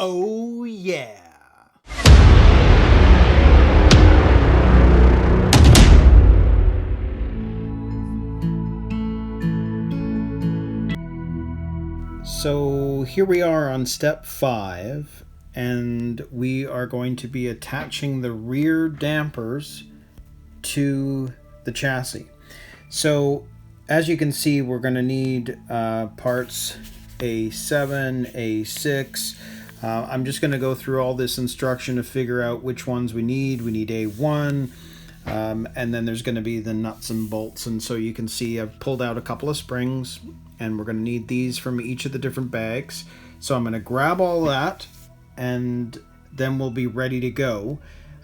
Oh yeah. So here we are on step 5, and we are going to be attaching the rear dampers to the chassis. So as you can see, we're going to need parts A7, A6. I'm just going to go through all this instruction to figure out which ones we need. We need A1, and then there's going to be the nuts and bolts. And so you can see I've pulled out a couple of springs, and we're going to need these from each of the different bags. So I'm going to grab all that, and then we'll be ready to go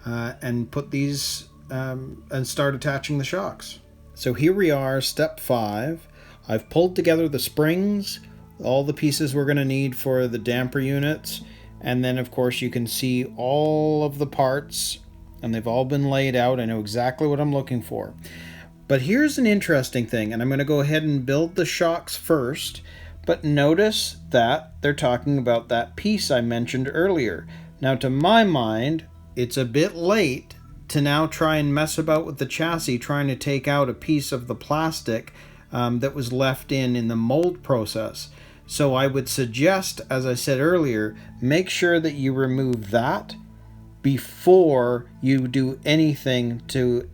and put these and start attaching the shocks. So here we are, step 5. I've pulled together the springs, all the pieces we're going to need for the damper units, and then of course you can see all of the parts, and they've all been laid out. I know exactly what I'm looking for. But here's an interesting thing, and I'm going to go ahead and build the shocks first, but notice that they're talking about that piece I mentioned earlier. Now to my mind, it's a bit late to now try and mess about with the chassis, trying to take out a piece of the plastic that was left in the mold process. So I would suggest, as I said earlier, make sure that you remove that before you do anything to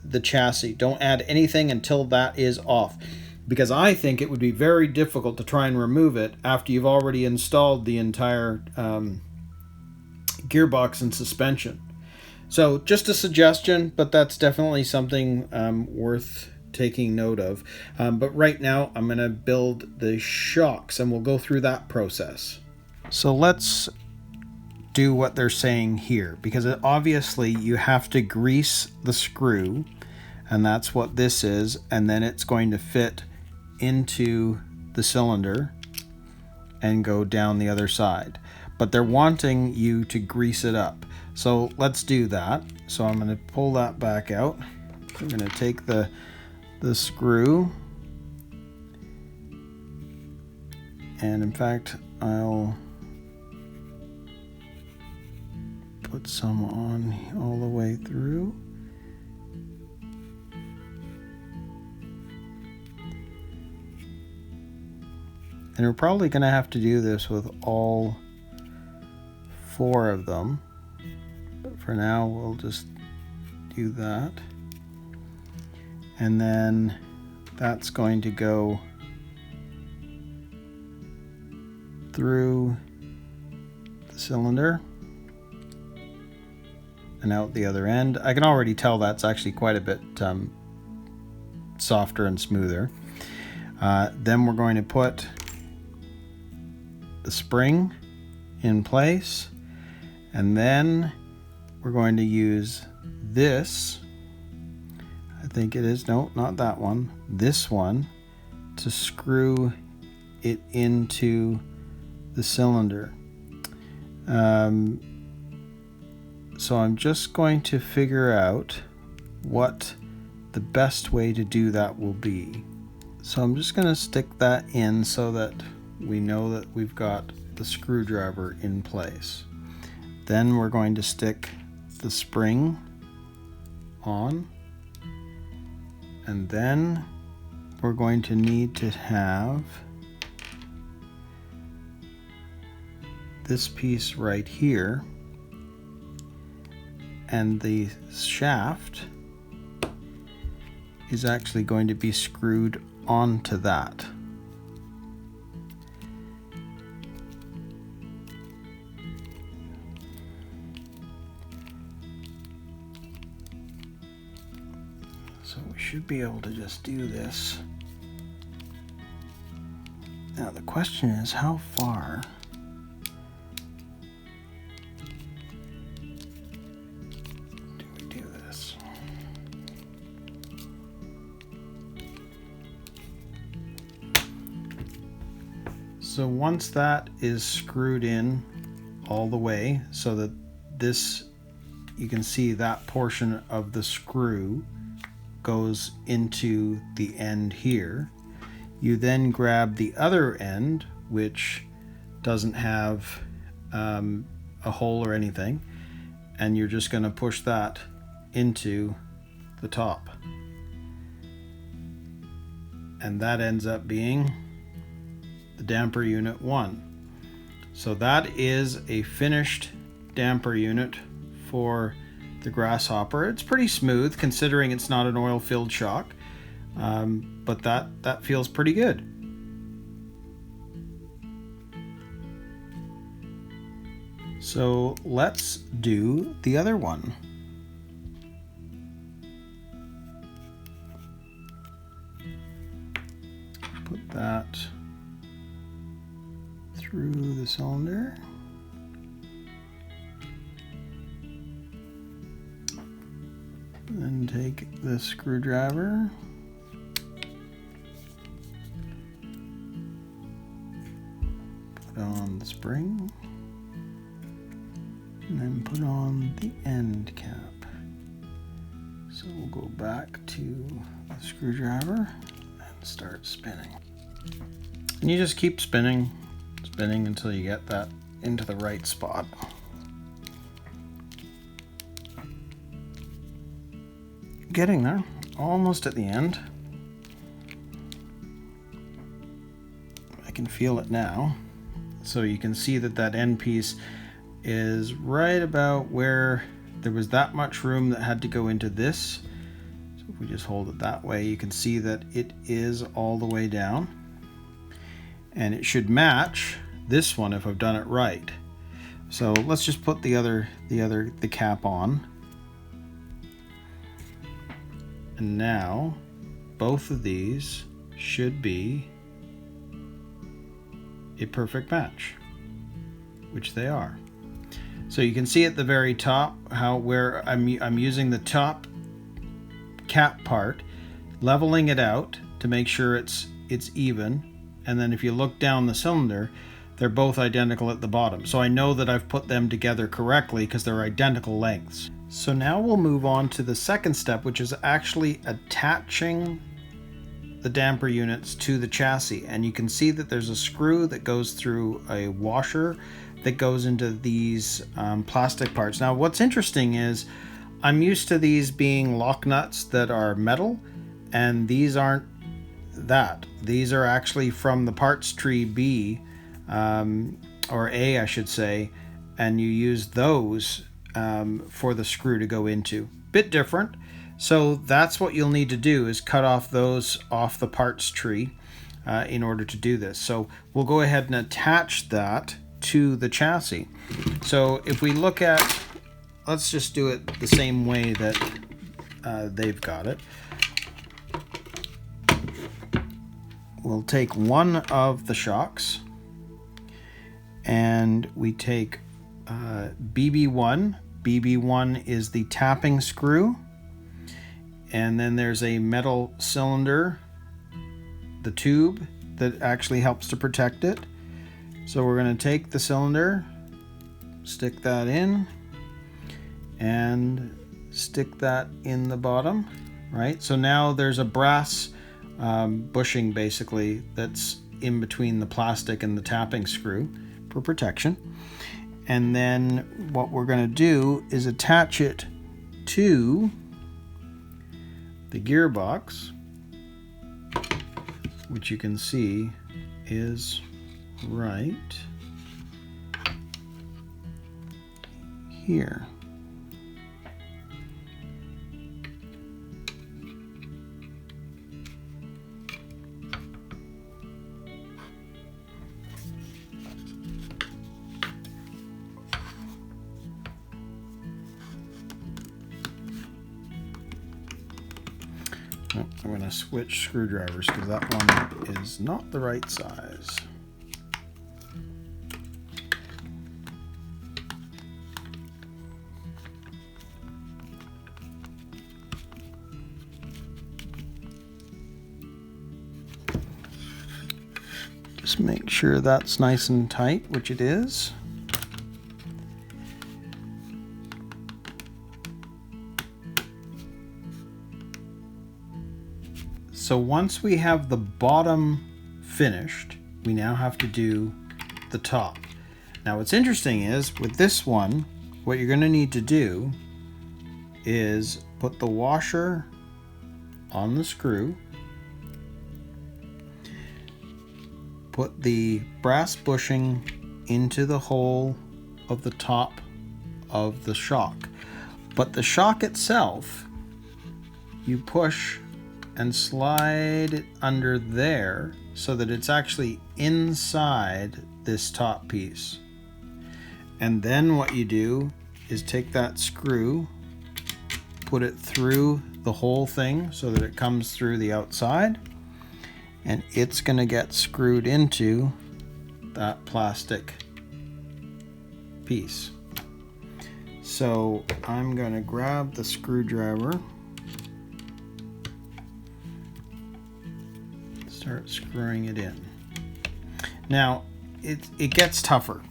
the chassis. Don't add anything until that is off, because I think it would be very difficult to try and remove it after you've already installed the entire gearbox and suspension. So just a suggestion, but that's definitely something worth taking note of. But right now I'm going to build the shocks, and we'll go through that process. So let's do what they're saying here, because obviously you have to grease the screw, and that's what this is, and then it's going to fit into the cylinder and go down the other side. But they're wanting you to grease it up. So let's do that. So I'm going to pull that back out. I'm going to take the screw, and in fact I'll put some on all the way through. And we're probably going to have to do this with all 4 of them. But for now, we'll just do that. And then that's going to go through the cylinder and out the other end. I can already tell that's actually quite a bit softer and smoother. Then we're going to put the spring in place, and then we're going to use this, I think it is, no, not that one, this one, to screw it into the cylinder. So I'm just going to figure out what the best way to do that will be. So I'm just going to stick that in so that we know that we've got the screwdriver in place. Then we're going to stick the spring on, and then we're going to need to have this piece right here, and the shaft is actually going to be screwed onto that. So we should be able to just do this. Now the question is, how far do we do this? So once that is screwed in all the way, so that this, you can see that portion of the screw goes into the end here. You then grab the other end, which doesn't have a hole or anything, and you're just going to push that into the top, and that ends up being the damper unit 1. So that is a finished damper unit for the Grasshopper. It's pretty smooth considering it's not an oil-filled shock, but that feels pretty good. So let's do the other one. Put that through the cylinder. Then take the screwdriver, put on the spring, and then put on the end cap. So we'll go back to the screwdriver and start spinning. And you just keep spinning until you get that into the right spot. Getting there, almost at the end. I can feel it now. So you can see that that end piece is right about where there was that much room that had to go into this. So if we just hold it that way, you can see that it is all the way down. And it should match this one if I've done it right. So let's just put the cap on. And now both of these should be a perfect match, which they are. So you can see at the very top where I'm using the top cap part, leveling it out to make sure it's even, and then if you look down the cylinder, they're both identical at the bottom. So I know that I've put them together correctly because they're identical lengths. So now we'll move on to the second step, which is actually attaching the damper units to the chassis. And you can see that there's a screw that goes through a washer that goes into these plastic parts. Now what's interesting is I'm used to these being lock nuts that are metal, and these aren't that. These are actually from the parts tree B, or A I should say, and you use those for the screw to go into. Bit different. So that's what you'll need to do, is cut off those off the parts tree in order to do this. So we'll go ahead and attach that to the chassis. So if we look at, let's just do it the same way that they've got it. We'll take one of the shocks and we take BB1. BB1 is the tapping screw, and then there's a metal cylinder, the tube that actually helps to protect it. So we're going to take the cylinder, stick that in, and stick that in the bottom, right? So now there's a brass bushing basically that's in between the plastic and the tapping screw for protection. And then what we're going to do is attach it to the gearbox, which you can see is right here. I'm going to switch screwdrivers because that one is not the right size. Just make sure that's nice and tight, which it is. So once we have the bottom finished, we now have to do the top. Now what's interesting is with this one, what you're going to need to do is put the washer on the screw, put the brass bushing into the hole of the top of the shock. But the shock itself, you push and slide it under there so that it's actually inside this top piece. And then what you do is take that screw, put it through the whole thing so that it comes through the outside, and it's going to get screwed into that plastic piece. So I'm going to grab the screwdriver, start screwing it in. Now it gets tougher.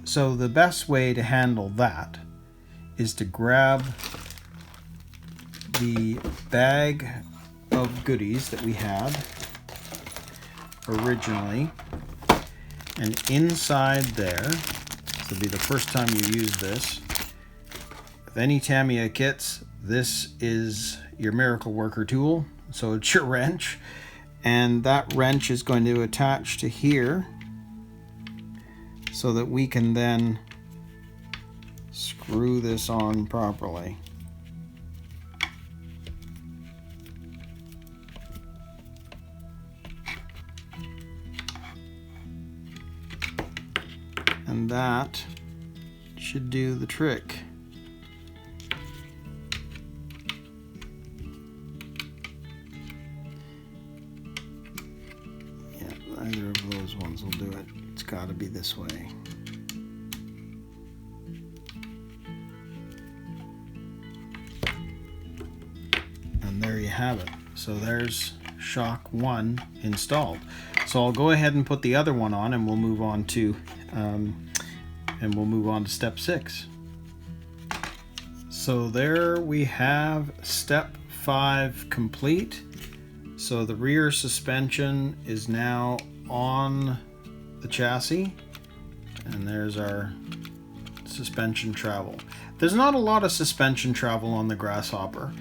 So the best way to handle that is to grab the bag of goodies that we had originally, and inside there, this will be the first time you use this. With any Tamiya kits, this is your miracle worker tool, so it's your wrench, and that wrench is going to attach to here so that we can then screw this on properly. And that should do the trick. Yeah, either of those ones will do it. It's got to be this way. And there you have it. So there's shock 1 installed. So I'll go ahead and put the other one on, and we'll move on to step 6. So there we have step 5 complete. So the rear suspension is now on the chassis, and there's our suspension travel. There's not a lot of suspension travel on the Grasshopper.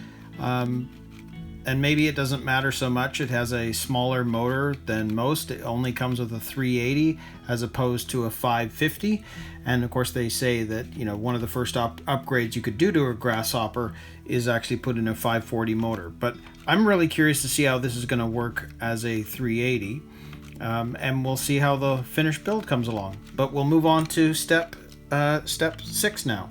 And maybe it doesn't matter so much. It has a smaller motor than most. It only comes with a 380 as opposed to a 550. And of course they say that, you know, one of the first upgrades you could do to a Grasshopper is actually put in a 540 motor. But I'm really curious to see how this is going to work as a 380. And we'll see how the finished build comes along. But we'll move on to step 6 now.